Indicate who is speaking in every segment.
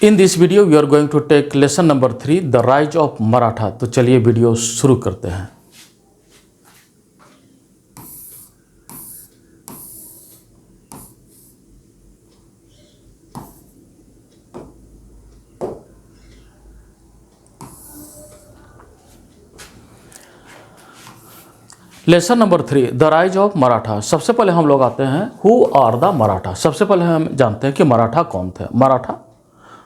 Speaker 1: In this video we are going to take lesson number 3 the rise of Maratha. तो चलिए video शुरू करते हैं। Lesson number 3 the rise of Maratha. सबसे पहले हम लोग आते हैं हु आर द मराठा। सबसे पहले हम जानते हैं कि मराठा कौन थे। Maratha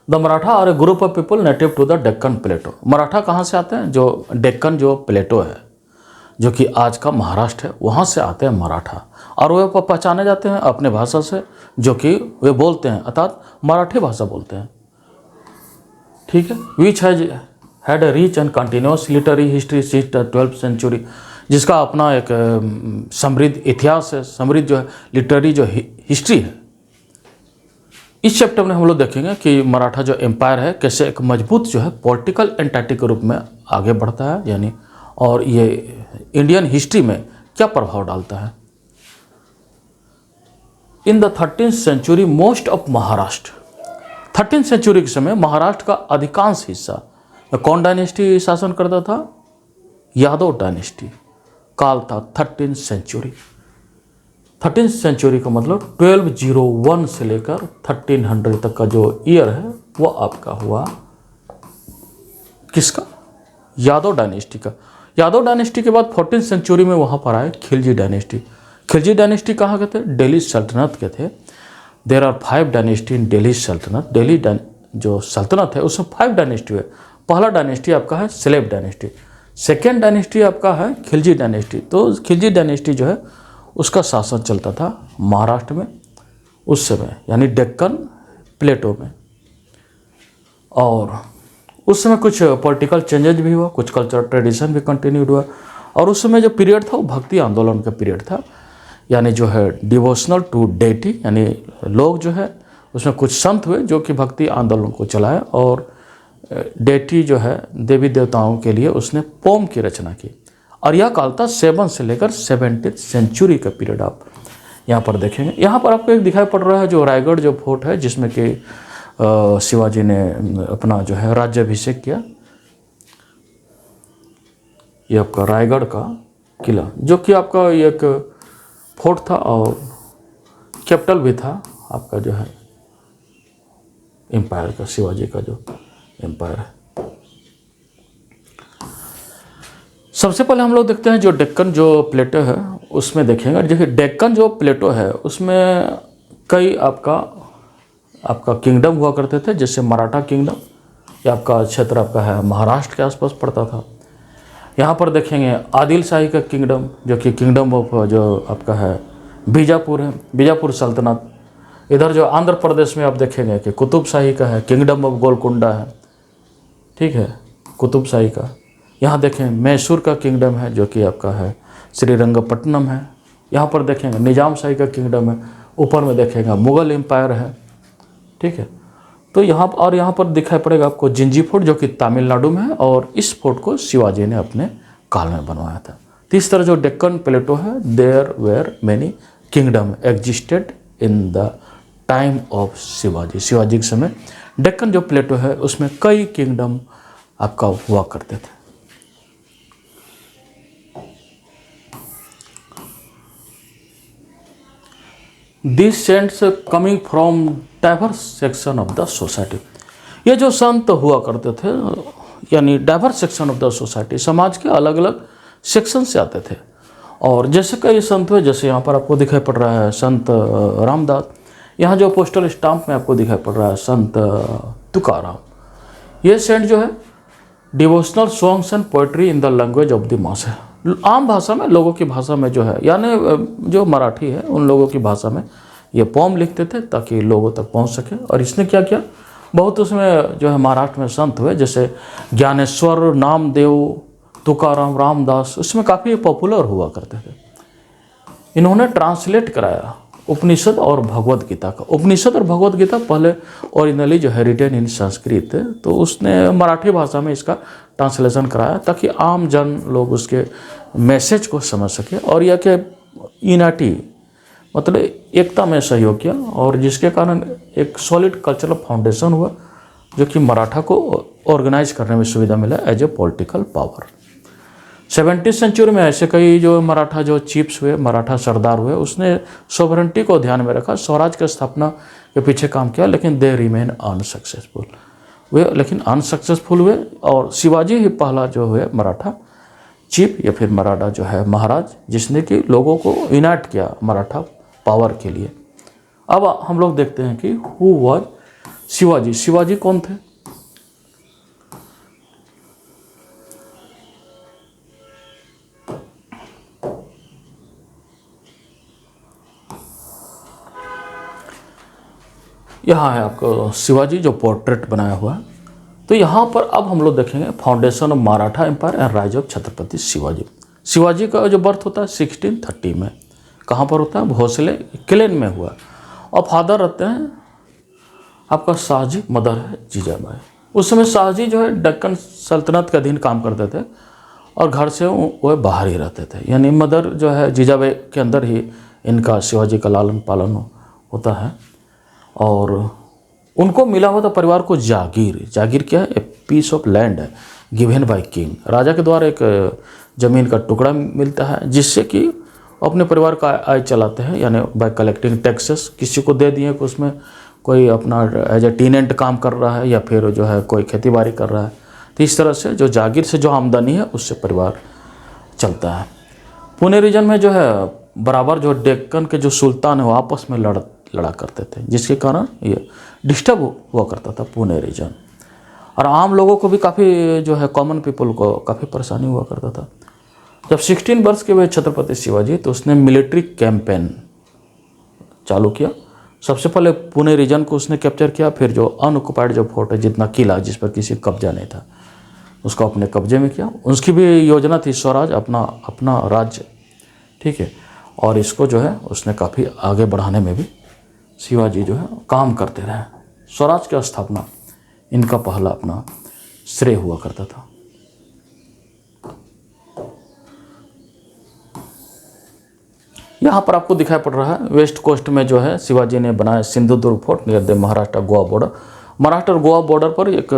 Speaker 1: the Maratha are a group of people native to the Deccan plateau. Maratha कहाँ से आते हैं? जो डेक्कन जो प्लेटो है, जो कि आज का महाराष्ट्र है, वहाँ से आते हैं मराठा। और वे पहचाने जाते हैं अपने भाषा से, जो कि वे बोलते हैं, अर्थात मराठी भाषा बोलते हैं। ठीक है। Which had a rich and continuous literary history since the 12th century. जिसका अपना एक समृद्ध इतिहास है, समृद्ध जो है लिटरेरी जो हिस्ट्री है। इस चैप्टर में हम लोग देखेंगे कि मराठा जो एम्पायर है कैसे एक मजबूत जो है पॉलिटिकल एंटिटी के रूप में आगे बढ़ता है, यानी और ये इंडियन हिस्ट्री में क्या प्रभाव डालता है। In the 13th century most of Maharashtra. 13th century के समय महाराष्ट्र का अधिकांश हिस्सा कौन डायनेस्टी शासन करता था? यादव डायनेस्टी। काल था 13th सेंचुरी। 13th सेंचुरी का मतलब 1201 से लेकर 1300 तक का जो ईयर है वो आपका हुआ किसका? यादव डायनेस्टी का। यादव डायनेस्टी के बाद 14th सेंचुरी में वहाँ पर आए खिलजी डायनेस्टी। खिलजी डायनेस्टी कहाँ के थे? दिल्ली सल्तनत के थे। There are 5 dynasty in Delhi Sultanate. Delhi जो सल्तनत है उसमें 5 डायनेस्टी है। पहला डायनेस्टी आपका है स्लेव डायनेस्टी। सेकेंड डायनेस्टी आपका है खिलजी डायनेस्टी। तो खिलजी डायनेस्टी जो है उसका शासन चलता था महाराष्ट्र में उस समय, यानी डेक्कन प्लेटो में। और उस समय कुछ पॉलिटिकल चेंजेज भी हुआ, कुछ कल्चरल ट्रेडिशन भी कंटिन्यूड हुआ। और उस समय जो पीरियड था वो भक्ति आंदोलन का पीरियड था, यानी जो है डिवोशनल टू डेटी, यानी लोग जो है उसमें कुछ संत हुए जो कि भक्ति आंदोलन को चलाए और डेटी जो है देवी देवताओं के लिए उसने पोम की रचना की। और यह काल था 7 से लेकर 17th सेंचुरी का पीरियड आप यहाँ पर देखेंगे। यहाँ पर आपको एक दिखाई पड़ रहा है जो रायगढ़ जो फोर्ट है, जिसमें कि शिवाजी ने अपना जो है राज्याभिषेक किया। ये आपका रायगढ़ का किला, जो कि आपका एक फोर्ट था और कैपिटल भी था आपका जो है एम्पायर का, शिवाजी का जो एम्पायर है। सबसे पहले हम लोग देखते हैं जो डेक्कन जो प्लेटो है उसमें देखेंगे। देखिए डेक्कन जो प्लेटो है उसमें कई आपका किंगडम हुआ करते थे, जैसे मराठा किंगडम। ये आपका क्षेत्र आपका है महाराष्ट्र के आसपास पड़ता था। यहाँ पर देखेंगे आदिल शाही का किंगडम, जो कि किंगडम ऑफ जो आपका है बीजापुर है, बीजापुर सल्तनत। इधर जो आंध्र प्रदेश में आप देखेंगे कि कुतुब शाही का है, किंगडम ऑफ गोलकुंडा है। ठीक है, कुतुब शाही का। यहाँ देखें मैसूर का किंगडम है, जो कि आपका है श्रीरंगपट्टनम है। यहाँ पर देखेंगे निजाम शाही का किंगडम है। ऊपर में देखेंगे मुगल एम्पायर है। ठीक है, तो यहाँ पर दिखाई पड़ेगा आपको जिंजी फोर्ट, जो कि तमिलनाडु में है। और इस फोर्ट को शिवाजी ने अपने काल में बनवाया था। तो इस तरह जो डेक्कन प्लेटो है, there were many kingdom existed in the time of Shivaji. Shivaji के समय डेक्कन जो प्लेटो है उसमें कई किंगडम आपका हुआ करते थे। This saints coming from diverse section of the society. ये जो संत हुआ करते थे, यानी diverse section of the society, समाज के अलग अलग सेक्शन से आते थे। और जैसे कई संत हुए, जैसे यहाँ पर आपको दिखाई पड़ रहा है संत रामदास। यहाँ जो पोस्टल स्टाम्प में आपको दिखाई पड़ रहा है संत तुकाराम। ये सेंट जो है devotional songs and poetry in the language of the mass है। आम भाषा में, लोगों की भाषा में जो है, यानी जो मराठी है उन लोगों की भाषा में ये पोम लिखते थे ताकि लोगों तक पहुंच सके। और इसने क्या किया, बहुत उसमें जो है महाराष्ट्र में संत हुए, जैसे ज्ञानेश्वर, नामदेव, तुकाराम, रामदास, उसमें काफ़ी पॉपुलर हुआ करते थे। इन्होंने ट्रांसलेट कराया उपनिषद और भगवद गीता का। उपनिषद और भगवद गीता पहले ओरिजिनली जो है रिटेन इन संस्कृत, तो उसने मराठी भाषा में इसका ट्रांसलेशन कराया ताकि आम जन लोग उसके मैसेज को समझ सके। और यह कि यूनिटी मतलब एकता में सहयोग किया, और जिसके कारण एक सॉलिड कल्चरल फाउंडेशन हुआ जो कि मराठा को ऑर्गेनाइज करने में सुविधा मिला एज ए पॉलिटिकल पावर। 17वीं सेंचुरी में ऐसे कई जो मराठा जो चीफ्स हुए, मराठा सरदार हुए, उसने सोवरेंटी को ध्यान में रखा, स्वराज की स्थापना के पीछे काम किया, लेकिन दे रिमेन अनसक्सेसफुल। वे लेकिन अनसक्सेसफुल हुए और शिवाजी ही पहला जो हुए मराठा चीफ या फिर मराठा जो है महाराज, जिसने कि लोगों को यूनाइट किया मराठा पावर के लिए। अब हम लोग देखते हैं कि हु वाज शिवाजी। शिवाजी कौन थे? यहाँ है आपको शिवाजी जो पोर्ट्रेट बनाया हुआ है। तो यहाँ पर अब हम लोग देखेंगे foundation of Maratha empire and rise of Chhatrapati Shivaji. Shivaji का जो बर्थ होता है 1630 में। कहाँ पर होता है? भोसले किलेन में हुआ। और फादर रहते हैं आपका शाहजी, मदर है जीजाबाई। उस समय शाहजी जो है दक्कन सल्तनत के अधीन काम करते थे और घर से वो बाहर ही रहते थे, यानी मदर जो है जीजाबाई के अंदर ही इनका शिवाजी का लालन पालन होता है। और उनको मिला हुआ था परिवार को जागीर। जागीर क्या है? ए पीस ऑफ लैंड है गिवन बाय किंग। राजा के द्वारा एक ज़मीन का टुकड़ा मिलता है जिससे कि अपने परिवार का आय चलाते हैं, यानी बाय कलेक्टिंग टैक्सेस। किसी को दे दिए कि उसमें कोई अपना एज ए टेनेंट काम कर रहा है या फिर जो है कोई खेती बाड़ी कर रहा है, तो इस तरह से जो जागीर से जो आमदनी है उससे परिवार चलता है। पुणे रीजन में जो है बराबर जो डेक्कन के जो सुल्तान है वो आपस में लड़ा करते थे, जिसके कारण ये डिस्टर्ब हुआ करता था पुणे रीजन। और आम लोगों को भी काफ़ी जो है कॉमन पीपल को काफ़ी परेशानी हुआ करता था। जब 16 वर्ष के हुए छत्रपति शिवाजी, तो उसने मिलिट्री कैंपेन चालू किया। सबसे पहले पुणे रीजन को उसने कैप्चर किया, फिर जो अनऑक्युपाइड जो फोर्ट है, जितना किला जिस पर किसी कब्जा नहीं था, उसको अपने कब्जे में किया। उसकी भी योजना थी स्वराज, अपना राज्य, ठीक है। और इसको जो है उसने काफ़ी आगे बढ़ाने में भी शिवाजी जो है काम करते रहे। स्वराज की स्थापना इनका पहला अपना श्रेय हुआ करता था। यहाँ पर आपको दिखाई पड़ रहा है वेस्ट कोस्ट में जो है शिवाजी ने बनाया Sindhudurg fort near the Maharashtra Goa border. Maharashtra और गोवा बॉर्डर पर एक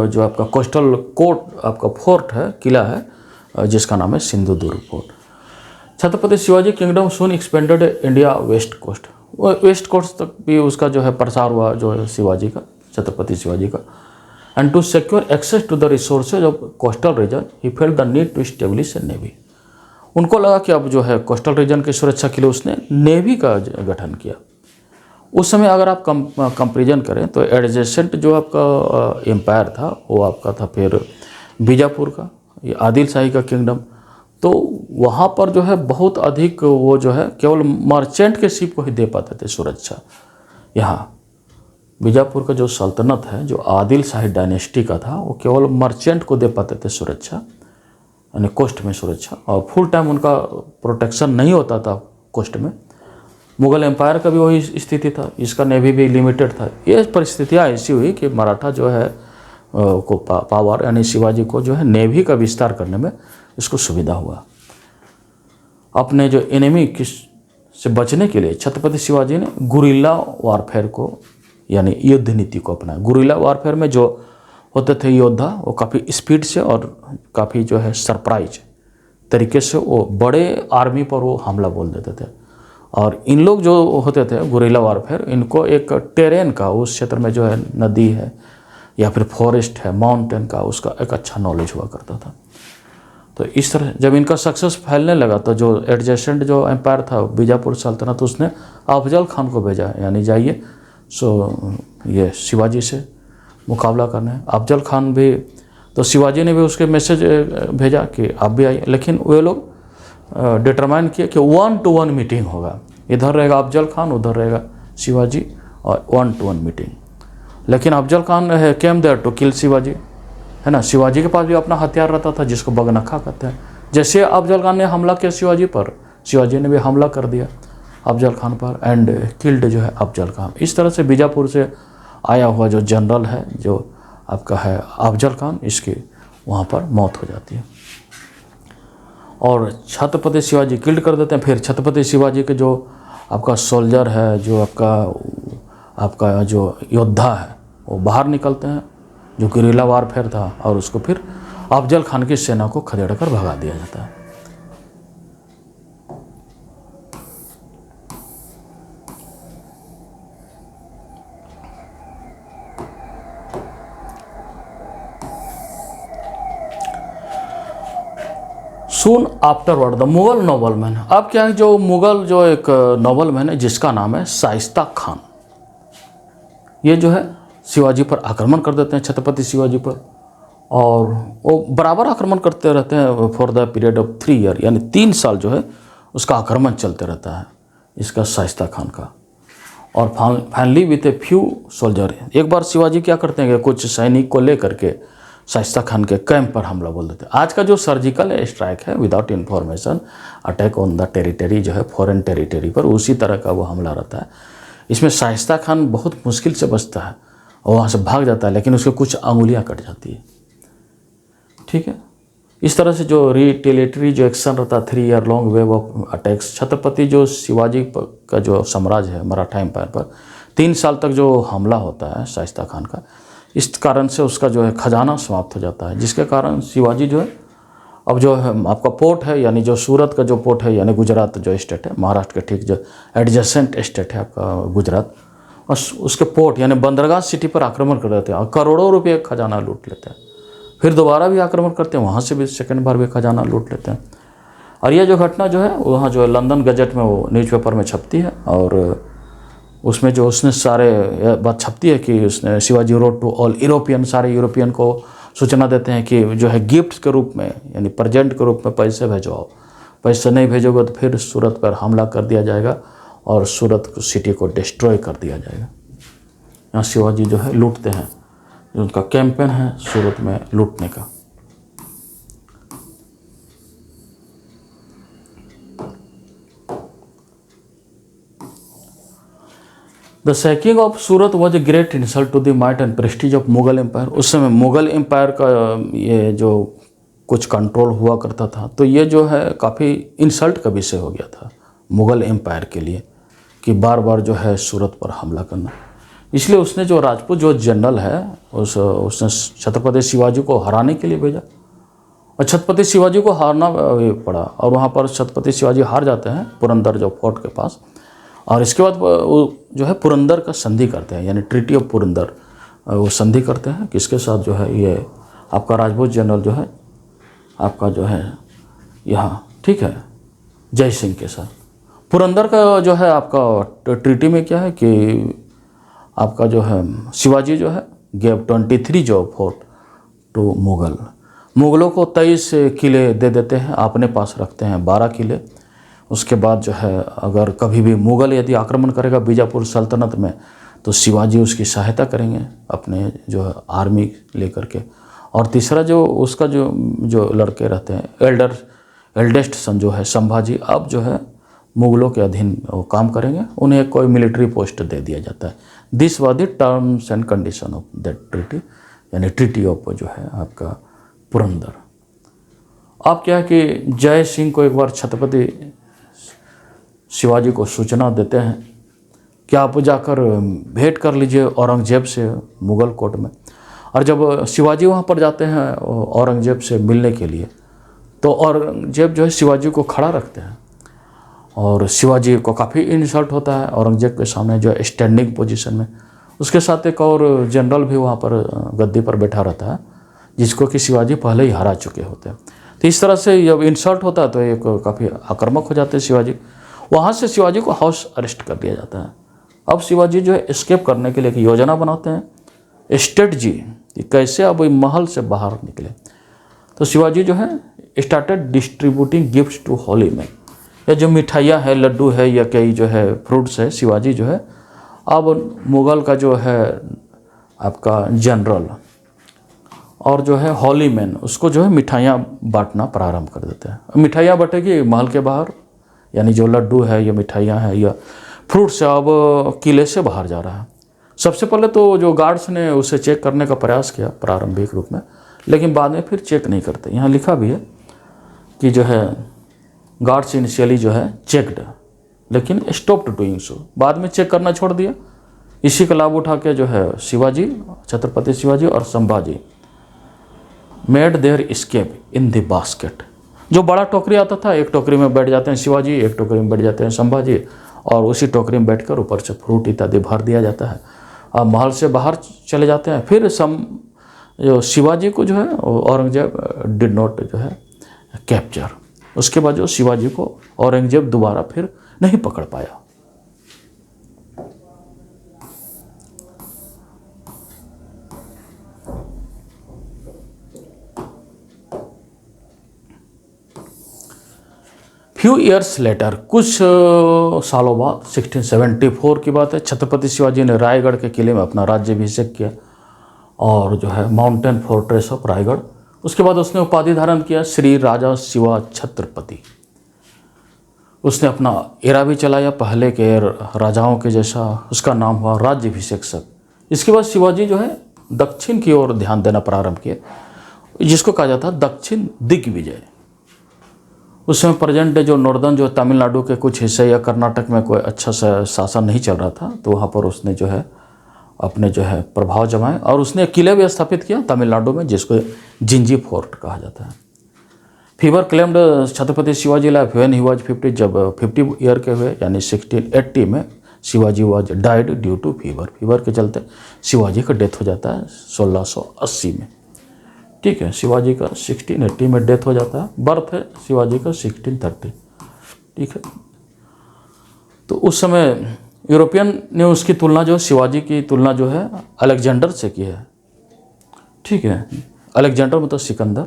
Speaker 1: जो आपका कोस्टल कोर्ट आपका फोर्ट है, किला है, जिसका नाम है Sindhudurg fort. Chhatrapati Shivaji kingdom soon expanded India west coast. West coast तक भी उसका जो है प्रसार हुआ, जो है शिवाजी का, छत्रपति शिवाजी का। And to secure access to the resources of coastal region he felt the need to establish a navy. उनको लगा कि अब जो है कोस्टल रीजन की सुरक्षा के लिए उसने नेवी का गठन किया। उस समय अगर आप कंपेरिजन करें तो एडजेसेंट जो आपका एम्पायर था वो आपका था फिर बीजापुर का, ये आदिल शाही का किंगडम। तो वहाँ पर जो है बहुत अधिक वो जो है केवल मर्चेंट के शिप को ही दे पाते थे सुरक्षा। यहाँ बीजापुर का जो सल्तनत है, जो आदिल शाही डायनेस्टी का था, वो केवल मर्चेंट को दे पाते थे सुरक्षा, यानी कोस्ट में सुरक्षा, और फुल टाइम उनका प्रोटेक्शन नहीं होता था कोस्ट में। मुगल एम्पायर का भी वही स्थिति था, इसका नेवी भी लिमिटेड था। ये परिस्थितियाँ ऐसी हुई कि मराठा जो है को पावर, यानी शिवाजी को जो है नेवी का विस्तार करने में इसको सुविधा हुआ। अपने जो एनिमी से बचने के लिए छत्रपति शिवाजी ने गुरिल्ला वारफेयर को, यानी युद्ध नीति को अपनाया। गुरिल्ला वारफेयर में जो होते थे योद्धा, वो काफ़ी स्पीड से और काफ़ी जो है सरप्राइज तरीके से वो बड़े आर्मी पर वो हमला बोल देते थे। और इन लोग जो होते थे गुरिल्ला वारफेयर, इनको एक टेरेन का, उस क्षेत्र में जो है नदी है या फिर फॉरेस्ट है, माउंटेन का, उसका एक अच्छा नॉलेज हुआ करता था। तो इस तरह जब इनका सक्सेस फैलने लगा तो जो एडजेसेंट जो एम्पायर था बीजापुर सल्तनत, उसने अफजल खान को भेजा, यानी जाइए सो ये शिवाजी से मुकाबला करने। अफजल खान भी, तो शिवाजी ने भी उसके मैसेज भेजा कि आप भी आइए, लेकिन वे लोग डिटरमाइन किए कि 1-to-1 मीटिंग होगा। इधर रहेगा अफजल खान, उधर रहेगा शिवाजी, और 1-to-1 मीटिंग। लेकिन Afzal Khan came there to kill Shivaji, है ना। शिवाजी के पास भी अपना हथियार रहता था जिसको बगनखा कहते हैं। जैसे अफजल खान ने हमला किया शिवाजी पर, शिवाजी ने भी हमला कर दिया अफजल खान पर एंड किल्ड जो है अफजल खान। इस तरह से बीजापुर से आया हुआ जो जनरल है, जो आपका है अफजल खान, इसकी वहाँ पर मौत हो जाती है और छत्रपति शिवाजी किल्ड कर देते हैं। फिर छत्रपति शिवाजी के जो आपका सोल्जर है, जो आपका जो योद्धा है, वो बाहर निकलते हैं जो गुरिल्ला वारफेयर था, और उसको फिर अफजल खान की सेना को खदेड़ कर भगा दिया जाता है। सून आफ्टरवर्ड द मुगल नोबलमैन। अब क्या है, जो मुगल जो एक नोबलमैन है जिसका नाम है शाइस्ता खान, ये जो है शिवाजी पर आक्रमण कर देते हैं, छत्रपति शिवाजी पर, और वो बराबर आक्रमण करते रहते हैं for the period of 3 year, यानी 3 साल जो है उसका आक्रमण चलते रहता है इसका, शाइस्ता खान का। और finally with a few soldier, एक बार शिवाजी क्या करते हैं कि कुछ सैनिक को लेकर के शाइस्ता खान के कैंप पर हमला बोल देते हैं। आज का जो सर्जिकल स्ट्राइक है, without information attack on the territory जो है, फॉरेन टेरिटरी पर, उसी तरह का वो हमला रहता है। इसमें शाइस्ता खान बहुत मुश्किल से बचता है और वहाँ से भाग जाता है, लेकिन उसके कुछ अंगुलियाँ कट जाती है। ठीक है, इस तरह से जो रिटेलिटरी जो एक्शन रहता है, 3 year long wave of attacks, Chhatrapati जो शिवाजी का जो साम्राज्य है मराठा एम्पायर पर 3 साल तक जो हमला होता है शाइस्ता खान का, इस कारण से उसका जो है खजाना समाप्त हो जाता है, जिसके कारण शिवाजी जो है अब जो है आपका पोर्ट है, यानी जो सूरत का जो पोर्ट है, यानी गुजरात जो स्टेट है, महाराष्ट्र के ठीक जो एडजेसेंट स्टेट है आपका गुजरात, और उसके पोर्ट यानी बंदरगाह सिटी पर आक्रमण कर देते हैं और करोड़ों रुपये खजाना लूट लेते हैं। फिर दोबारा भी आक्रमण करते हैं, वहाँ से भी सेकंड बार भी खजाना लूट लेते हैं। और ये जो घटना जो है वहाँ जो है लंदन गजट में वो न्यूज़पेपर में छपती है, और उसमें जो उसने सारे बात छपती है कि उसने Shivaji wrote to all European, सारे यूरोपियन को सूचना देते हैं कि जो है गिफ्ट के रूप में, यानी प्रेजेंट के रूप में पैसे भेजवाओ, पैसे नहीं भेजोगे तो फिर सूरत पर हमला कर दिया जाएगा और सूरत सिटी को डिस्ट्रॉय कर दिया जाएगा। यहाँ शिवाजी जो है लूटते हैं, जो उनका कैंपेन है सूरत में लूटने का। The sacking of Surat was a great insult to the might and prestige of Mughal empire. उस समय मुगल एम्पायर का ये जो कुछ कंट्रोल हुआ करता था, तो ये जो है काफ़ी इंसल्ट का विषय हो गया था मुगल एम्पायर के लिए कि बार बार जो है सूरत पर हमला करना। इसलिए उसने जो राजपूत जो जनरल है उसने छत्रपति शिवाजी को हराने के लिए भेजा, और छत्रपति शिवाजी को हारना पड़ा, और वहाँ पर छत्रपति शिवाजी हार जाते हैं पुरंदर जो फोर्ट के पास। और इसके बाद वो जो है पुरंदर का संधि करते हैं, यानी ट्रीटी ऑफ पुरंदर वो संधि करते हैं किसके साथ, जो है ये आपका राजपूत जनरल जो है आपका जो है यहाँ, ठीक है, जय सिंह के साथ। पुरंदर का जो है आपका ट्रीटी में क्या है कि आपका जो है शिवाजी जो है गेव 23 जो फोर्ट टू मुगलों को 23 किले दे देते हैं, अपने पास रखते हैं 12 किले। उसके बाद जो है अगर कभी भी मुगल यदि आक्रमण करेगा बीजापुर सल्तनत में, तो शिवाजी उसकी सहायता करेंगे अपने जो है आर्मी लेकर के। और तीसरा जो उसका जो लड़के रहते हैं एल्डेस्ट सन जो है संभाजी, अब जो है मुगलों के अधीन वो काम करेंगे, उन्हें कोई मिलिट्री पोस्ट दे दिया जाता है। This was the terms and condition of that treaty, यानी ट्रीटी ऑफ जो है आपका पुरंदर। अब क्या है कि जय सिंह को एक बार छत्रपति शिवाजी को सूचना देते हैं कि आप जाकर भेंट कर लीजिए औरंगजेब से मुगल कोर्ट में। और जब शिवाजी वहाँ पर जाते हैं औरंगजेब से मिलने के लिए, तो औरंगजेब जो है शिवाजी को खड़ा रखते हैं, और शिवाजी को काफ़ी इंसल्ट होता है औरंगजेब के सामने जो है स्टैंडिंग पोजीशन में। उसके साथ एक और जनरल भी वहाँ पर गद्दी पर बैठा रहता है, जिसको कि शिवाजी पहले ही हरा चुके होते हैं। तो इस तरह से जब इंसल्ट होता है तो एक काफ़ी आक्रामक हो जाते हैं शिवाजी। वहाँ से शिवाजी को हाउस अरेस्ट कर दिया जाता है। अब शिवाजी जो है एस्केप करने के लिए एक योजना बनाते हैं, स्ट्रेटजी कि कैसे अब महल से बाहर निकले। तो शिवाजी जो है started distributing gifts to holy man. या जो मिठाइयाँ है, लड्डू है या कई जो है फ्रूट्स है, शिवाजी जो है अब मुग़ल का जो है आपका जनरल और जो है होली मैन, उसको जो है मिठाइयाँ बांटना प्रारंभ कर देते हैं। मिठाइयाँ बटेगी महल के बाहर, यानी जो लड्डू है या मिठाइयाँ हैं या फ्रूट्स है अब किले से बाहर जा रहा है। सबसे पहले तो जो गार्ड्स ने उसे चेक करने का प्रयास किया प्रारंभिक रूप में, लेकिन बाद में फिर चेक नहीं करते। यहाँ लिखा भी है कि जो है गार्ड्स इनिशियली जो है चेक्ड, लेकिन स्टॉप्ड डूइंग सो, बाद में चेक करना छोड़ दिया इसी का लाभ उठा के जो है शिवाजी, छत्रपति शिवाजी और Sambhaji made their escape in the basket. जो बड़ा टोकरी आता था, एक टोकरी में बैठ जाते हैं शिवाजी, एक टोकरी में बैठ जाते हैं संभाजी, और उसी टोकरी में बैठकर ऊपर से फ्रूट इत्यादि भर दिया जाता है। अब महल से बाहर चले जाते हैं। फिर जो शिवाजी को जो है औरंगजेब डिड नॉट जो है कैप्चर। उसके बाद जो शिवाजी को औरंगजेब दोबारा फिर नहीं पकड़ पाया। फ्यू ईयर्स लेटर, कुछ सालों बाद 1674 की बात है, छत्रपति शिवाजी ने रायगढ़ के किले में अपना राज्याभिषेक किया और जो है माउंटेन फोर्ट्रेस ऑफ रायगढ़। उसके बाद उसने उपाधि धारण किया श्री राजा शिवा छत्रपति। उसने अपना एरा भी चलाया पहले के राजाओं के जैसा, उसका नाम हुआ राज्याभिषेक। इसके बाद शिवाजी जो है दक्षिण की ओर ध्यान देना प्रारंभ किया, जिसको कहा जाता है दक्षिण दिग्विजय। उस समय प्रेजेंट जो नॉर्दर्न जो तमिलनाडु के कुछ हिस्से या कर्नाटक में कोई अच्छा सा शासन नहीं चल रहा था, तो वहाँ पर उसने जो है अपने जो है प्रभाव जमाए और उसने किले भी स्थापित किया तमिलनाडु में, जिसको जिंजी फोर्ट कहा जाता है। Fever claimed Chhatrapati Shivaji life when he was 50, जब 50 ईयर के हुए यानी 1680 में Shivaji was died due to fever. Fever के चलते शिवाजी का डेथ हो जाता है 1680 में। ठीक है, शिवाजी का 1680 में डेथ हो जाता है। बर्थ है शिवाजी का 1630। ठीक है, तो उस समय यूरोपियन ने उसकी तुलना जो शिवाजी की तुलना जो है अलेक्जेंडर से की है। ठीक है, अलेक्जेंडर मतलब सिकंदर।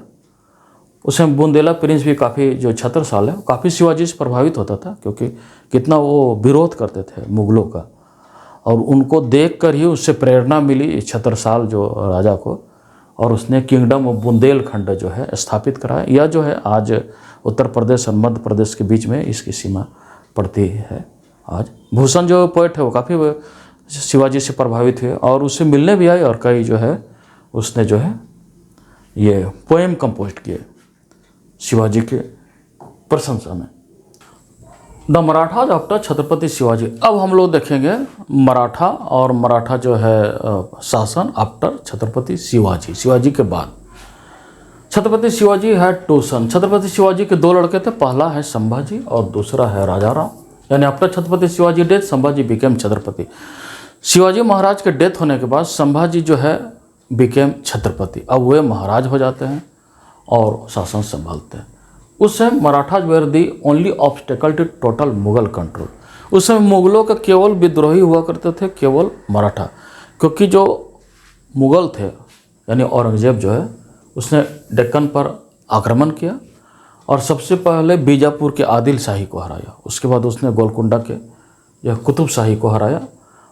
Speaker 1: उसमें बुंदेला प्रिंस भी काफ़ी जो छत्रसाल है काफ़ी शिवाजी से प्रभावित होता था, क्योंकि कितना वो विरोध करते थे मुगलों का, और उनको देखकर ही उससे प्रेरणा मिली छत्रसाल जो राजा को, और उसने किंगडम ऑफ बुंदेलखंड जो है स्थापित कराया। यह जो है आज उत्तर प्रदेश और मध्य प्रदेश के बीच में इसकी सीमा पड़ती है। आज भूषण जो पोएट है वो काफ़ी शिवाजी से प्रभावित हुए और उससे मिलने भी आए, और कई जो है उसने जो है ये पोएम कंपोज किए शिवाजी के प्रशंसा में। The Marathas after Chhatrapati Shivaji. अब हम लोग देखेंगे मराठा और मराठा जो है शासन आफ्टर छत्रपति शिवाजी, शिवाजी के बाद। छत्रपति शिवाजी है टू सन। छत्रपति शिवाजी के दो लड़के थे, पहला है संभाजी और दूसरा है राजाराम। यानी after Chhatrapati Shivaji death Sambhaji became Chhatrapati. Shivaji Maharaj के डेथ होने के बाद संभाजी जो है बिकेम छत्रपति। अब वे महाराज हो जाते हैं और शासन संभालते हैं। उस समय Marathas were the only obstacle to total Mughal control. उस समय मुगलों का केवल विद्रोही हुआ करते थे, केवल मराठा, क्योंकि जो मुगल थे यानी औरंगजेब जो है उसने डेक्कन पर आक्रमण किया और सबसे पहले बीजापुर के आदिल शाही को हराया। उसके बाद उसने गोलकुंडा के यह कुतुब शाही को हराया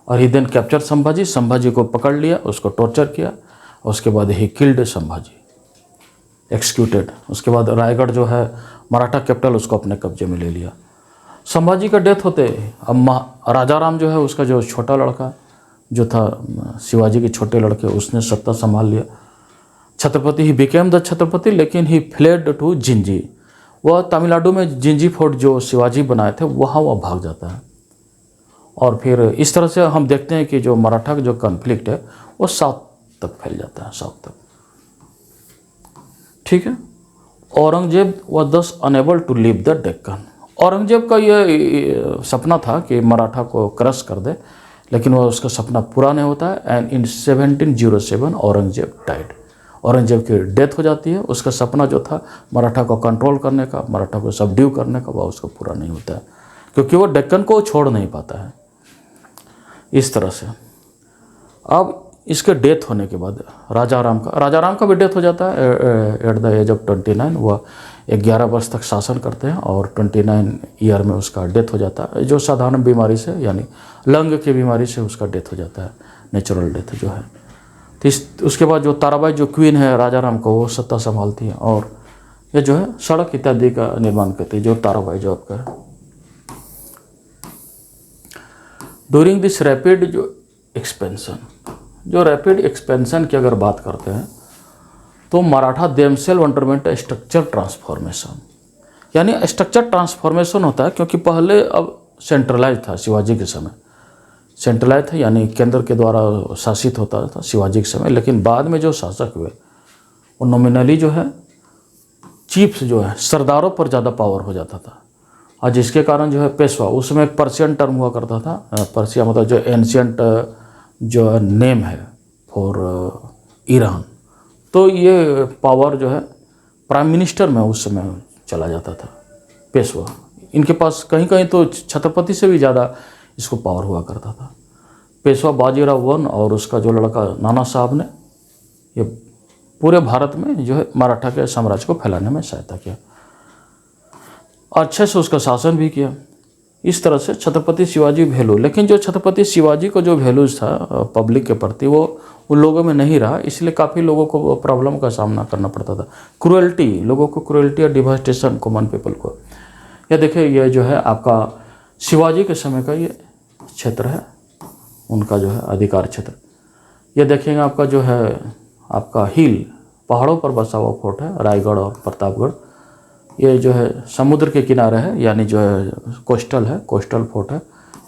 Speaker 1: और ही देन कैप्चर संभाजी। संभाजी को पकड़ लिया, उसको टॉर्चर किया, उसके बाद ही किल्ड संभाजी, एक्सिक्यूटेड। उसके बाद रायगढ़ जो है मराठा कैपिटल उसको अपने कब्जे में ले लिया। संभाजी का डेथ होते अब राजाराम जो है उसका जो छोटा लड़का जो था शिवाजी के छोटे लड़के, उसने सत्ता संभाल लिया। Chhatrapati he became the Chhatrapati, लेकिन ही फ्लेड टू जिंजी। वह तमिलनाडु में जिंजी फोर्ट जो शिवाजी बनाए थे वहाँ वह भाग जाता है। और फिर इस तरह से हम देखते हैं कि जो मराठा का जो कॉन्फ्लिक्ट है वो साउथ तक फैल जाता है, साउथ तक। ठीक है, Aurangzeb was thus unable to leave the Deccan. Aurangzeb का ये सपना था कि मराठा को क्रश कर दे, लेकिन वह उसका सपना पूरा नहीं होता है। And in 1707 Aurangzeb died. Aurangzeb की डेथ हो जाती है। उसका सपना जो था मराठा को कंट्रोल करने का, मराठा को सबड्यू करने का, वह उसको पूरा नहीं होता है, क्योंकि वो डेक्कन को छोड़ नहीं पाता है। इस तरह से अब इसके डेथ होने के बाद राजाराम का भी डेथ हो जाता है एट द एज ऑफ 29। वह 11 वर्ष तक शासन करते हैं और 29 ईयर में उसका डेथ हो जाता है, जो साधारण बीमारी से यानी लंग की बीमारी से उसका डेथ हो जाता है, नेचुरल डेथ जो है। तो उसके बाद जो ताराबाई जो क्वीन है राजाराम को, वो सत्ता संभालती है और ये जो है सड़क इत्यादि का निर्माण करती है, जो ताराबाई जो आपका है। ड्यूरिंग दिस रैपिड जो एक्सपेंशन, जो रैपिड एक्सपेंशन की अगर बात करते हैं तो Maratha themselves underwent structure transformation. यानी स्ट्रक्चर ट्रांसफॉर्मेशन होता है, क्योंकि पहले अब सेंट्रलाइज था शिवाजी के समय, सेंट्रलाइज था, यानी केंद्र के द्वारा शासित होता था शिवाजी के समय। लेकिन बाद में जो शासक हुए वो नॉमिनली जो है चीफ्स जो है सरदारों पर ज़्यादा पावर हो जाता था, और जिसके कारण जो है पेशवा, उसमें एक पर्शियन टर्म हुआ करता था। पर्शिया मतलब जो एंशियंट जो नेम है फॉर ईरान। तो ये पावर जो है प्राइम मिनिस्टर में उस समय चला जाता था पेशवा। इनके पास कहीं कहीं तो छत्रपति से भी ज़्यादा इसको पावर हुआ करता था। पेशवा बाजीराव वन और उसका जो लड़का नाना साहब ने ये पूरे भारत में जो है मराठा के साम्राज्य को फैलाने में सहायता किया, अच्छे से उसका शासन भी किया। इस तरह से छत्रपति शिवाजी वैल्यू, लेकिन जो छत्रपति शिवाजी को जो वैल्यूज था पब्लिक के प्रति वो उन लोगों में नहीं रहा, इसलिए काफ़ी लोगों को प्रॉब्लम का सामना करना पड़ता था। क्रुएल्टी, लोगों को क्रुएल्टी और डिवास्टेशन कॉमन पीपल को। यह देखिए, ये जो है आपका शिवाजी के समय का ये क्षेत्र है, उनका जो है अधिकार क्षेत्र। ये देखेंगे आपका जो है आपका हिल, पहाड़ों पर बसा हुआ फोर्ट है, रायगढ़ और प्रतापगढ़। ये जो है समुद्र के किनारे है, यानी जो है कोस्टल है, कोस्टल फोर्ट है।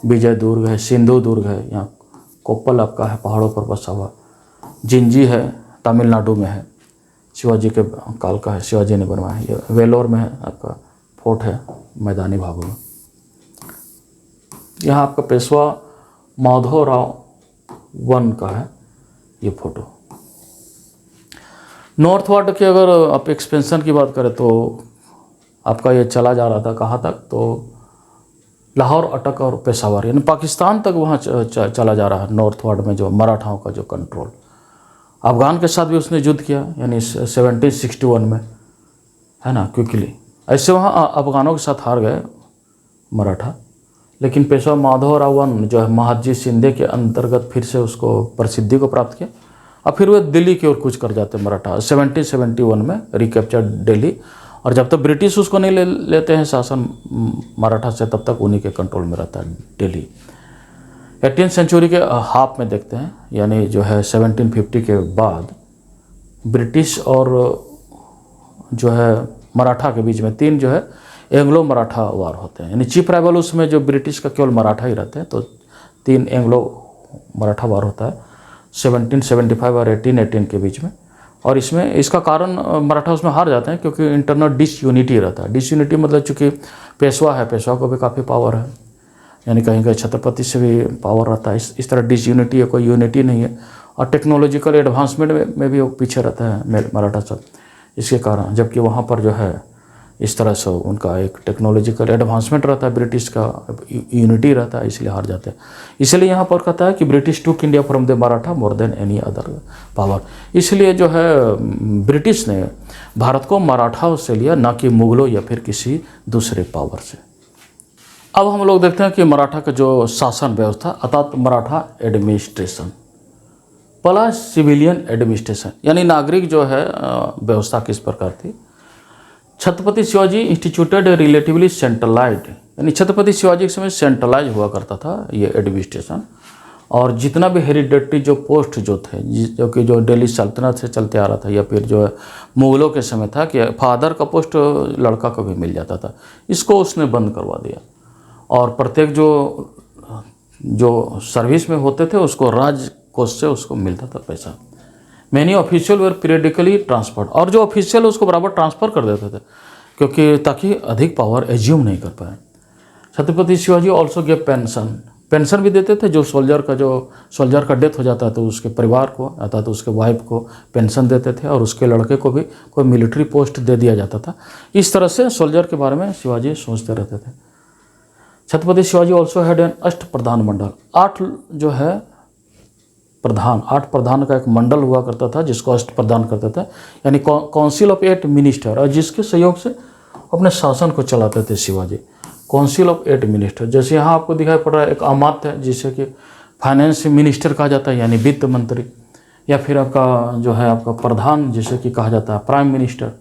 Speaker 1: विजय दुर्ग है, सिंधु दुर्ग है, यहाँ कोप्पल आपका है, पहाड़ों पर बसा हुआ। जिंजी है, तमिलनाडु में है, शिवाजी के काल का है, शिवाजी ने बनवाया है। ये वेलोर में है आपका फोर्ट है, मैदानी भागों में। यहाँ आपका पेशवा माधवराव वन का है ये फोटो। नॉर्थ वार्ड की अगर आप एक्सपेंशन की बात करें तो आपका ये चला जा रहा था कहाँ तक, तो लाहौर, अटक और पेशावर, यानी पाकिस्तान तक वहाँ चला जा रहा है। नॉर्थ वार्ड में जो मराठाओं का जो कंट्रोल, अफगान के साथ भी उसने युद्ध किया, यानी 1761 में, है ना, क्विकली। ऐसे वहाँ अफगानों के साथ हार गए मराठा, लेकिन पेशवा माधवराव वन जो है महादजी शिंदे के अंतर्गत फिर से उसको प्रसिद्धि को प्राप्त किया, और फिर वे दिल्ली की ओर कूच कर जाते मराठा 1771 में रिकैप्चर दिल्ली। और जब तक ब्रिटिश उसको नहीं लेते हैं शासन मराठा से, तब तक उन्हीं के कंट्रोल में रहता है दिल्ली। 18वीं सेंचुरी के हाफ में देखते हैं, यानी जो है 1750 के बाद ब्रिटिश और जो है मराठा के बीच में 3 जो है एंग्लो मराठा वार होते हैं, यानी चीफ राइवल उसमें जो ब्रिटिश का केवल मराठा ही रहते हैं। तो 3 एंग्लो मराठा वार होता है 1775 और 1818 के बीच में। और इसमें इसका कारण मराठा उसमें हार जाते हैं क्योंकि इंटरनल डिसयूनिटी रहता है। डिसयूनिटी मतलब चूँकि पेशवा है, पेशवा को भी काफ़ी पावर है, यानी कहीं कहीं छत्रपति से भी पावर रहता है। इस तरह डिसयूनिटी है, कोई यूनिटी नहीं है। और टेक्नोलॉजिकल एडवांसमेंट में भी वो पीछे रहता है मराठा सब, इसके कारण। जबकि वहाँ पर जो है इस तरह से उनका एक टेक्नोलॉजिकल एडवांसमेंट रहता है, ब्रिटिश का यूनिटी रहता है, इसलिए हार जाते हैं। इसलिए यहाँ पर कहता है कि British took India from the Maratha more than any other power. इसलिए जो है ब्रिटिश ने भारत को मराठाओं से लिया, ना कि मुगलों या फिर किसी दूसरे पावर से। अब हम लोग देखते हैं कि मराठा का जो शासन व्यवस्था अर्थात मराठा एडमिनिस्ट्रेशन, पहला सिविलियन एडमिनिस्ट्रेशन, यानी नागरिक जो है व्यवस्था किस प्रकार थी। Chhatrapati Shivaji instituted relatively centralised, यानी छत्रपति शिवाजी के समय सेंट्रलाइज हुआ करता था ये एडमिनिस्ट्रेशन। और जितना भी हेरिडेटरी जो पोस्ट जो थे, जो कि जो दिल्ली सल्तनत से चलते आ रहा था, या फिर जो है मुगलों के समय था कि फादर का पोस्ट लड़का को भी मिल जाता था, इसको उसने बंद करवा दिया। और प्रत्येक जो सर्विस में होते थे उसको राजकोष से उसको मिलता था पैसा। मैनी ऑफिशियल वर पीरियडिकली ट्रांसफर्ड, और जो ऑफिशियल उसको बराबर ट्रांसफ़र कर देते थे क्योंकि ताकि अधिक पावर एज्यूम नहीं कर पाए। Chhatrapati Shivaji also give pension भी देते थे। जो सोल्जर का डेथ हो जाता तो उसके परिवार को अर्थात उसके वाइफ को पेंशन देते थे, और उसके लड़के को भी कोई मिलिट्री पोस्ट दे दिया जाता था। इस तरह से सोल्जर के बारे में शिवाजी सोचते रहते थे। Chhatrapati Shivaji also had an अष्ट प्रधान मंडल, 8 जो है प्रधान, 8 प्रधान का एक मंडल हुआ करता था जिसको अष्ट प्रधान करते थे, यानी काउंसिल ऑफ 8 मिनिस्टर, और जिसके सहयोग से अपने शासन को चलाते थे शिवाजी। काउंसिल ऑफ 8 मिनिस्टर, जैसे यहाँ आपको दिखाई पड़ रहा है एक अमात्य जिसे कि फाइनेंस मिनिस्टर कहा जाता है, यानी वित्त मंत्री, या फिर आपका जो है आपका प्रधान जिसे कि कहा जाता है प्राइम मिनिस्टर।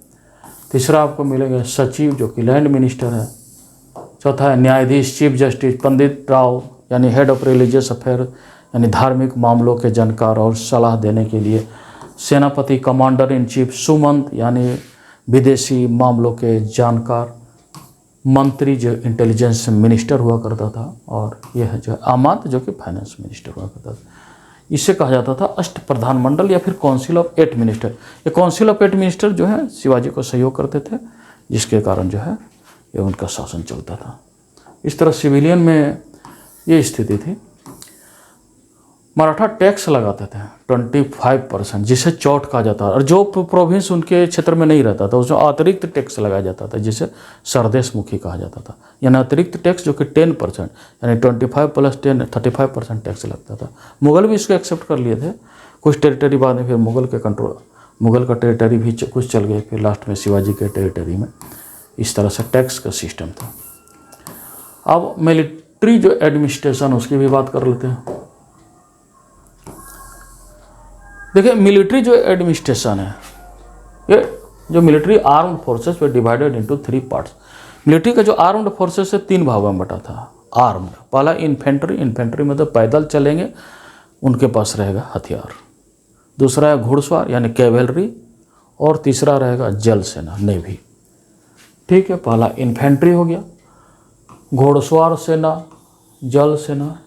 Speaker 1: तीसरा आपको मिलेगा सचिव जो कि लैंड मिनिस्टर है। चौथा है न्यायाधीश चीफ जस्टिस पंडित राव, यानी हेड ऑफ रिलीजियस अफेयर, यानी धार्मिक मामलों के जानकार और सलाह देने के लिए। सेनापति कमांडर इन चीफ सुमंत, यानी विदेशी मामलों के जानकार। मंत्री जो इंटेलिजेंस मिनिस्टर हुआ करता था, और यह है जो है आमात जो कि फाइनेंस मिनिस्टर हुआ करता था। इसे कहा जाता था अष्ट प्रधानमंडल या फिर काउंसिल ऑफ 8 मिनिस्टर। ये काउंसिल ऑफ 8 मिनिस्टर जो है शिवाजी को सहयोग करते थे, जिसके कारण जो है ये उनका शासन चलता था। इस तरह सिविलियन में ये स्थिति थी। मराठा टैक्स लगाते थे 25%, जिसे चौट कहा जाता है, और जो प्रोविंस उनके क्षेत्र में नहीं रहता था उसमें अतिरिक्त टैक्स लगाया जाता था, जिसे सरदेश मुखी कहा जाता था। यानी अतिरिक्त टैक्स जो कि 10%, यानी 25 + 10 35% टैक्स लगता था। मुगल भी इसको एक्सेप्ट कर लिए थे। कुछ टेरिटरी बाद में फिर मुगल का टेरिटरी भी कुछ चल गए, फिर लास्ट में शिवाजी के टेरिटरी में इस तरह से टैक्स का सिस्टम था। अब मिलिट्री जो एडमिनिस्ट्रेशन, उसकी भी बात कर लेते हैं। देखिए, मिलिट्री जो एडमिनिस्ट्रेशन है, ये जो मिलिट्री आर्म्ड फोर्सेस वे डिवाइडेड इनटू 3 पार्ट्स। मिलिट्री का जो आर्म्ड फोर्सेस है 3 भागों में बटा था। आर्म्ड, पहला इन्फेंट्री मतलब पैदल चलेंगे, उनके पास रहेगा हथियार। दूसरा है घुड़सवार यानी कैवेलरी, और तीसरा रहेगा जल सेना, नेवी। ठीक है, पहला इन्फेंट्री हो गया, घुड़सवार सेना, जल सेना।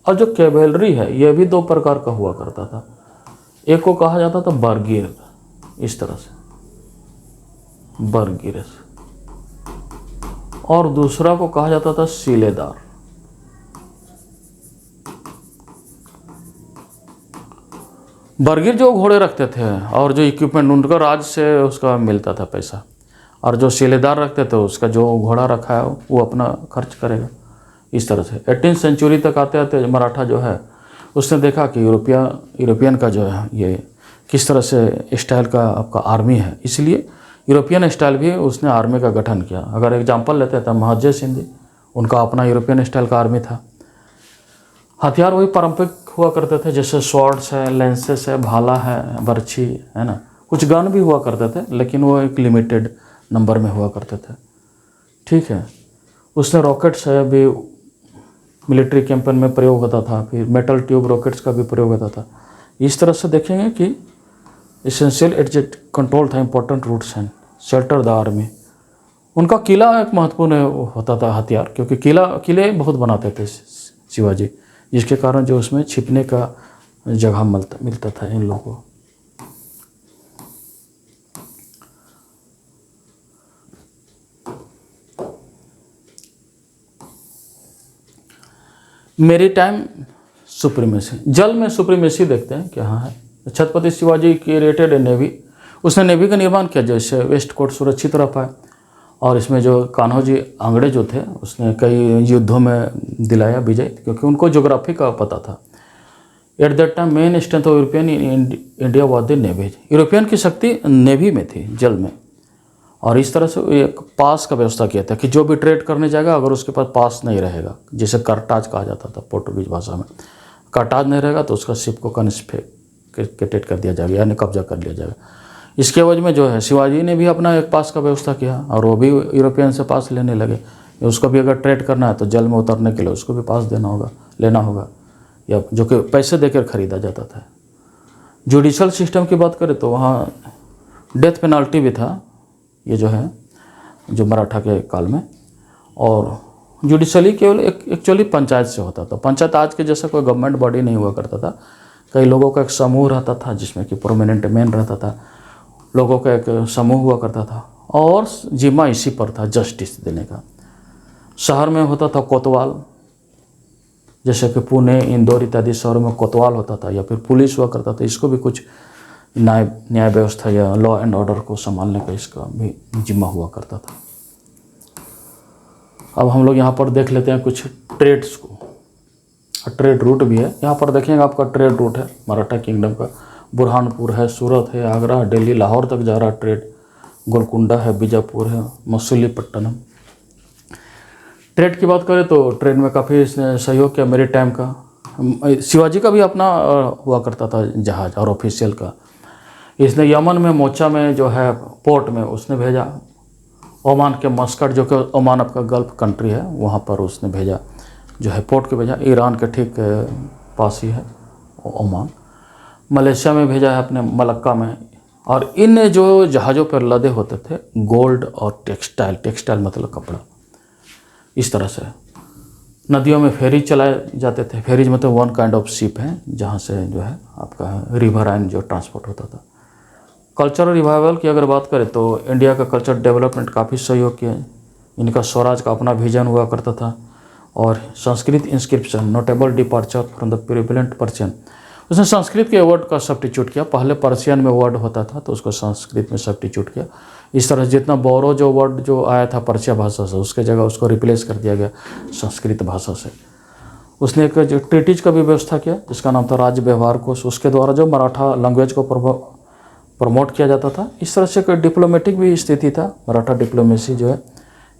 Speaker 1: और जो कैवेलरी है यह भी 2 प्रकार का हुआ करता था। एक को कहा जाता था बरगीर, इस तरह से बरगीर, और दूसरा को कहा जाता था सीलेदार। बरगीर जो घोड़े रखते थे और जो इक्विपमेंट उनका राज्य से उसका मिलता था पैसा, और जो सीलेदार रखते थे उसका जो घोड़ा रखा है वो अपना खर्च करेगा। इस तरह से 18वीं सेंचुरी तक आते आते मराठा जो है उसने देखा कि यूरोपियन का जो है ये किस तरह से स्टाइल का आपका आर्मी है, इसलिए यूरोपियन स्टाइल भी उसने आर्मी का गठन किया। अगर एग्जांपल लेते हैं तो महादजी सिंह, उनका अपना यूरोपियन स्टाइल का आर्मी था। हथियार वही पारंपरिक हुआ करते थे, जैसे स्वॉर्ड्स है, लेंसेस है, भाला है, बर्छी है ना। कुछ गन भी हुआ करते थे, लेकिन वो एक लिमिटेड नंबर में हुआ करते थे। ठीक है, उसने रॉकेट्स है भी मिलिट्री कैंपेन में प्रयोग होता था, फिर मेटल ट्यूब रॉकेट्स का भी प्रयोग होता था। इस तरह से देखेंगे कि एसेंशियल एडजेक्ट कंट्रोल था, important routes and shelter the army. उनका किला एक महत्वपूर्ण होता था हथियार, क्योंकि किले बहुत बनाते थे शिवाजी, जिसके कारण जो उसमें छिपने का जगह मिलता था इन लोगों को। मेरीटाइम सुप्रीमेसी, जल में सुप्रीमेसी देखते हैं कि हाँ है। Chhatrapati Shivaji created a navy, उसने नेवी का निर्माण किया जिससे वेस्ट कोस्ट सुरक्षित रह पाए। और इसमें जो कान्होजी आंगड़े जो थे उसने कई युद्धों में दिलाया विजय, क्योंकि उनको ज्योग्राफी का पता था। At that time main strength of European India was the navy. European की शक्ति नेवी में थी, जल में। और इस तरह से एक पास का व्यवस्था किया था कि जो भी ट्रेड करने जाएगा अगर उसके पास पास नहीं रहेगा, जिसे कार्टाज कहा जाता था पोर्टुगीज भाषा में, कार्टाज नहीं रहेगा तो उसका शिप को कन्फिस्केटेड कर दिया जाएगा, यानी कब्जा कर लिया जाएगा। इसके वजह में जो है शिवाजी ने भी अपना एक पास का व्यवस्था किया, और वो भी यूरोपियन से पास लेने लगे। उसको भी अगर ट्रेड करना है तो जल में उतरने के लिए उसको भी पास लेना होगा, या जो कि पैसे देकर खरीदा जाता था। जुडिशल सिस्टम की बात करें तो वहाँ डेथ पेनाल्टी भी था, ये जो है जो मराठा के काल में। और जुडिशली केवल एक्चुअली पंचायत से होता था। पंचायत आज के जैसा कोई गवर्नमेंट बॉडी नहीं हुआ करता था। कई लोगों का एक समूह रहता था जिसमें कि प्रोमिनेंट मैन रहता था, लोगों का एक समूह हुआ करता था, और जिम्मा इसी पर था जस्टिस देने का। शहर में होता था कोतवाल, जैसे कि पुणे, इंदौर इत्यादि शहरों में कोतवाल होता था, या फिर पुलिस हुआ करता था। इसको भी कुछ न्याय व्यवस्था या लॉ एंड ऑर्डर को संभालने का इसका भी जिम्मा हुआ करता था। अब हम लोग यहाँ पर देख लेते हैं कुछ ट्रेड्स को। ट्रेड रूट भी है यहाँ पर देखेंगे, आपका ट्रेड रूट है मराठा किंगडम का। बुरहानपुर है, सूरत है, आगरा, दिल्ली, लाहौर तक जा रहा ट्रेड। गोलकुंडा है, बीजापुर है, मसूलीपट्टनम। ट्रेड की बात करें तो ट्रेड में काफ़ी इसने सहयोग किया मेरी टाइम का। शिवाजी का भी अपना हुआ करता था जहाज़ और ऑफिशियल का। इसने यमन में मोचा में जो है पोर्ट में उसने भेजा। ओमान के मस्कट, जो कि ओमान आपका गल्फ कंट्री है, वहाँ पर उसने भेजा, जो है पोर्ट को भेजा। ईरान के ठीक पास ही है ओमान। मलेशिया में भेजा है अपने मलक्का में। और इन जो जहाज़ों पर लदे होते थे गोल्ड और टेक्सटाइल मतलब कपड़ा, इस तरह से नदियों में फेरी चलाए जाते थे। फेरीज मतलब वन काइंड ऑफ शिप है जहाँ से जो है आपका रिवर एंड जो ट्रांसपोर्ट होता था। कल्चरल रिवाइवल की अगर बात करें तो इंडिया का कल्चर डेवलपमेंट काफ़ी सहयोग किया। इनका स्वराज का अपना विजन हुआ करता था। और Sanskrit inscription notable departure from the prevalent Persian, उसने संस्कृत के वर्ड का सब्स्टिट्यूट किया। पहले पर्शियन में वर्ड होता था तो उसको संस्कृत में सब्स्टिट्यूट किया। इस तरह जितना बोरो जो वर्ड जो आया था पर्शिया भाषा से, उसके जगह उसको रिप्लेस कर दिया गया संस्कृत भाषा से। उसने एक जो ट्रीटीज का भी व्यवस्था किया जिसका नाम था राज्य व्यवहार कोश, उसके द्वारा जो मराठा लैंग्वेज को प्रमोट किया जाता था। इस तरह से एक डिप्लोमेटिक भी स्थिति था। मराठा डिप्लोमेसी जो है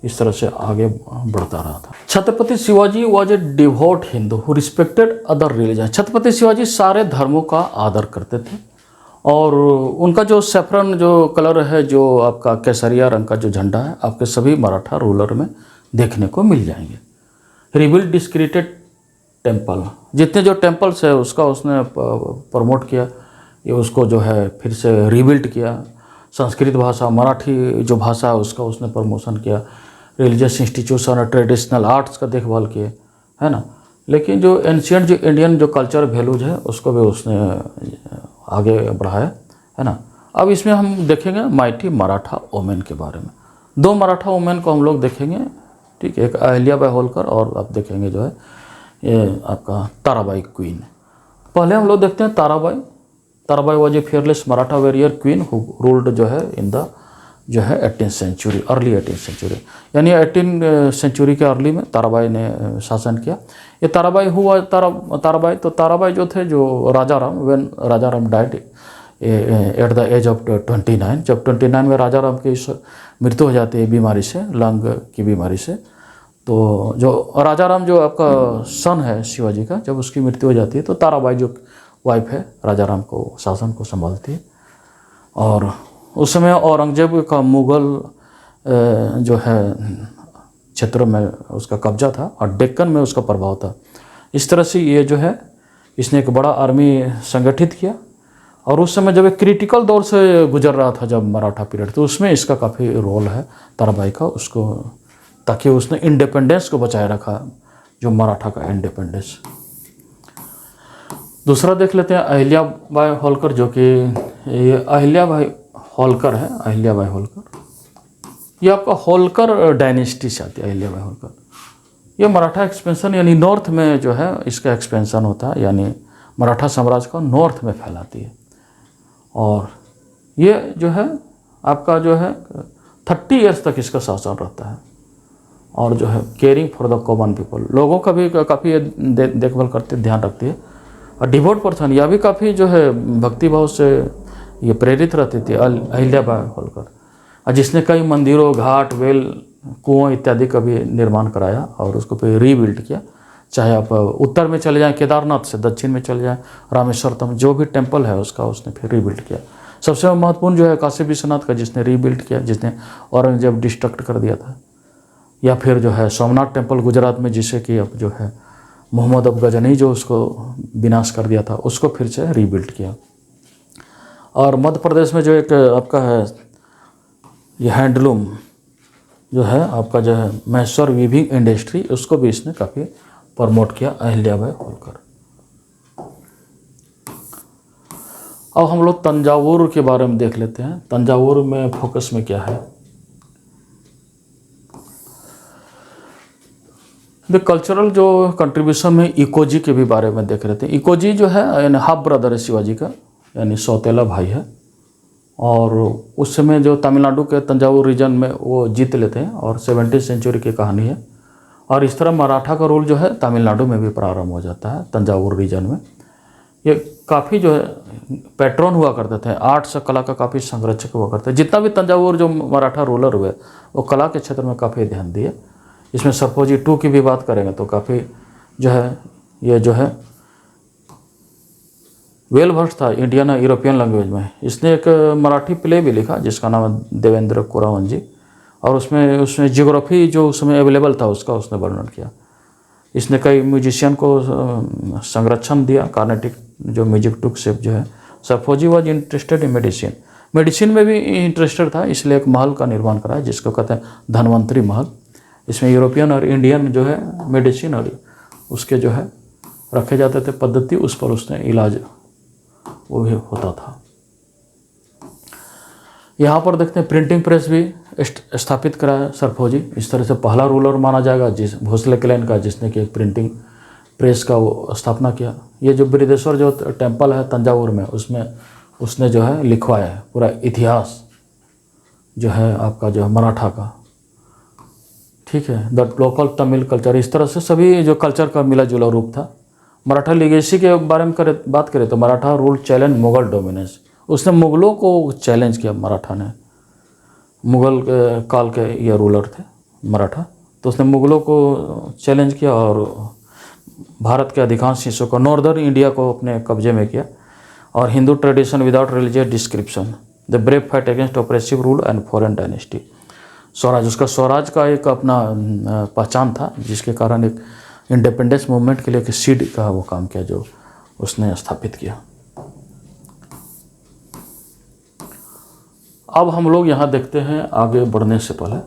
Speaker 1: इस तरह से आगे बढ़ता रहा था। Chhatrapati Shivaji was a devote Hindu who respected other religion. Chhatrapati Shivaji सारे धर्मों का आदर करते थे और उनका जो सैफरन जो कलर है, जो आपका केसरिया रंग का जो झंडा है, आपके सभी मराठा रूलर में देखने को मिल जाएंगे। रिबिल्ड डिस्क्रीटेड टेम्पल, जितने जो टेम्पल्स है उसका उसने प्रमोट किया। ये उसको जो है फिर से रिबिल्ड किया। संस्कृत भाषा, मराठी जो भाषा है उसका उसने प्रमोशन किया। रिलीजियस इंस्टीट्यूशन और ट्रेडिशनल आर्ट्स का देखभाल किए, है ना। लेकिन जो एंशियंट जो इंडियन जो कल्चर वैल्यूज है उसको भी उसने आगे बढ़ाया, है ना। अब इसमें हम देखेंगे माइटी मराठा वोमेन के बारे में। दो मराठा वोमेन को हम लोग देखेंगे, ठीक है। एक अहिल्याबाई होलकर और आप देखेंगे जो है ये आपका ताराबाई क्वीन। पहले हम लोग देखते हैं Tarabai. Tarabai was a fearless Maratha warrior queen who ruled जो है इन द जो है 18th century, early 18th century, यानी 18th सेंचुरी के अर्ली में ताराबाई ने शासन किया। ये ताराबाई हुआ ताराबाई तो ताराबाई जो थे जो Rajaram, when Rajaram died at the age of 29, जब 29 में राजाराम की मृत्यु हो जाती है बीमारी से, लंग की बीमारी से। तो जो राजाराम जो आपका सन है शिवाजी का, जब उसकी मृत्यु हो जाती है तो ताराबाई जो वाइफ है राजाराम को शासन को संभालती है। और उस समय औरंगजेब का मुग़ल जो है क्षेत्रों में उसका कब्जा था और डेक्कन में उसका प्रभाव था। इस तरह से ये जो है इसने एक बड़ा आर्मी संगठित किया। और उस समय जब एक क्रिटिकल दौर से गुजर रहा था जब मराठा पीरियड, तो उसमें इसका काफ़ी रोल है ताराबाई का, उसको ताकि उसने इंडिपेंडेंस को बचाए रखा, जो मराठा का इंडिपेंडेंस। दूसरा देख लेते हैं अहिल्याबाई होलकर, जो कि ये अहिल्याबाई होलकर है। अहिल्याबाई होलकर ये आपका होलकर डायनेस्टी से आती है। अहिल्याबाई होलकर ये मराठा एक्सपेंशन यानी नॉर्थ में जो है इसका एक्सपेंशन होता है, यानी मराठा साम्राज्य को नॉर्थ में फैलाती है। और ये जो है आपका जो है 30 ईयर्स तक इसका शासन रहता है। और जो है caring for the common people, लोगों का भी काफ़ी देखभाल करती है, ध्यान रखती है। और डिवोट पर्सन, यह भी काफ़ी जो है भक्तिभाव से ये प्रेरित रहती थी अहिल्याबाई होलकर, और जिसने कई मंदिरों, घाट, वेल, कुआं इत्यादि का भी निर्माण कराया और उसको फिर रीबिल्ड किया। चाहे आप उत्तर में चले जाएं केदारनाथ से, दक्षिण में चले जाएं रामेश्वरम, जो भी टेम्पल है उसका उसने फिर रीबिल्ड किया। सबसे महत्वपूर्ण जो है काशी विश्वनाथ का जिसने रीबिल्ड किया, जिसने औरंगजेब डिस्ट्रक्ट कर दिया था। या फिर जो है सोमनाथ टेम्पल गुजरात में, जिसे कि अब जो है मोहम्मद अब गजनी जो उसको विनाश कर दिया था, उसको फिर से रीबिल्ड किया। और मध्य प्रदेश में जो एक आपका है ये हैंडलूम जो है आपका जो है महेश्वर वीविंग इंडस्ट्री, उसको भी इसने काफ़ी प्रमोट किया अहिल्याबाई होलकर। अब हम लोग तंजावुर के बारे में देख लेते हैं। तंजावुर में फोकस में क्या है, द कल्चरल जो कंट्रीब्यूशन में इकोजी के भी बारे में देख लेते हैं। इकोजी जो है यानी हाफ ब्रदर है शिवाजी का, यानी सौतेला भाई है। और उस समय जो तमिलनाडु के तंजावुर रीजन में वो जीत लेते हैं और 17th सेंचुरी की कहानी है। और इस तरह मराठा का रूल जो है तमिलनाडु में भी प्रारंभ हो जाता है तंजावुर रीजन में। ये काफ़ी जो है पैट्रन हुआ करते थे, आर्ट्स कला का काफ़ी संरक्षक हुआ करते हैं। जितना भी तंजावुर जो मराठा रूलर हुए वो कला के क्षेत्र में काफ़ी ध्यान दिए। इसमें सरफोजी 2 की भी बात करेंगे तो काफ़ी जो है ये जो है वेल वर्स था इंडियन यूरोपियन लैंग्वेज में। इसने एक मराठी प्ले भी लिखा जिसका नाम है देवेंद्र कोरावंजी, और उसमें जियोग्राफी जो उस समय अवेलेबल था उसका उसने वर्णन किया। इसने कई म्यूजिशियन को संरक्षण दिया, कार्नेटिक जो म्यूजिक टुक शेप जो है। Serfoji was interested in medicine में भी इंटरेस्टेड था, इसलिए एक महल का निर्माण कराया जिसको कहते हैं धन्वंतरी महल, इसमें यूरोपियन और इंडियन जो है मेडिसिन और उसके जो है रखे जाते थे पद्धति, उस पर उसने इलाज वो भी होता था। यहाँ पर देखते हैं प्रिंटिंग प्रेस भी स्थापित कराया सरफौजी। इस तरह से पहला रूलर माना जाएगा जिस भोसले क्लैन का, जिसने कि एक प्रिंटिंग प्रेस का वो स्थापना किया। ये जो बृहदेश्वर जो टेम्पल है तंजावुर में, उसमें उसने जो है लिखवाया है पूरा इतिहास जो है आपका जो है मराठा का, ठीक है, द लोकल तमिल कल्चर। इस तरह से सभी जो कल्चर का मिला जुला रूप था। मराठा लीगेसी के बारे में बात करें तो Maratha rule challenge Mughal dominance. उसने मुगलों को चैलेंज किया मराठा ने। मुगल काल के ये रूलर थे मराठा, तो उसने मुगलों को चैलेंज किया और भारत के अधिकांश हिस्सों को, नॉर्दर्न इंडिया को अपने कब्जे में किया। और Hindu tradition without religious description, the brave fight against oppressive rule and foreign dynasty. Swaraj, उसका स्वराज का एक अपना पहचान था, जिसके कारण एक इंडिपेंडेंस मूवमेंट के लिए एक सीड का वो काम किया जो उसने स्थापित किया। अब हम लोग यहाँ देखते हैं आगे बढ़ने से पहले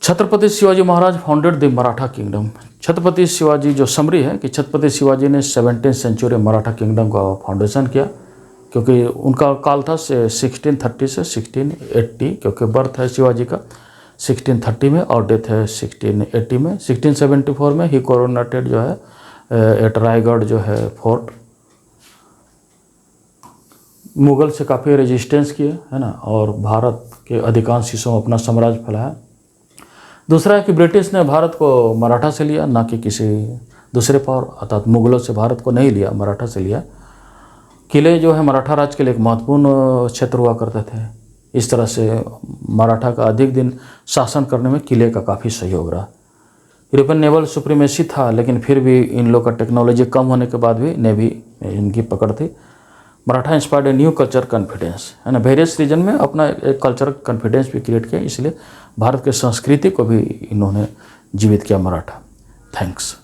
Speaker 1: Chhatrapati Shivaji Maharaj founded the Maratha kingdom. Chhatrapati Shivaji जो समरी है कि छत्रपति शिवाजी ने 17th सेंचुरी मराठा किंगडम का फाउंडेशन किया, क्योंकि उनका काल था 1630 से 1680, क्योंकि बर्थ है शिवाजी का 1630 में और डेथ है 1680 में। 1674 में ही कोरोनेटेड जो है एट रायगढ़ जो है फोर्ट। मुगल से काफ़ी रेजिस्टेंस किए, है ना, और भारत के अधिकांश हिस्सों में अपना साम्राज्य फैलाया। दूसरा है कि ब्रिटिश ने भारत को मराठा से लिया, ना कि किसी दूसरे पावर अर्थात मुगलों से भारत को नहीं लिया, मराठा से लिया। किले जो है मराठा राज्य के लिए एक महत्वपूर्ण क्षेत्र हुआ करते थे। इस तरह से मराठा का अधिक दिन शासन करने में किले का काफ़ी सहयोग रहा। यूरोपियन नेवल सुप्रीमेसी था, लेकिन फिर भी इन लोग का टेक्नोलॉजी कम होने के बाद भी नेवी इनकी पकड़ थी। Maratha inspired a new culture confidence, है ना, वेरियस रीजन में अपना एक कल्चर कॉन्फिडेंस भी क्रिएट किया, इसलिए भारत के संस्कृति को भी इन्होंने जीवित किया मराठा। थैंक्स।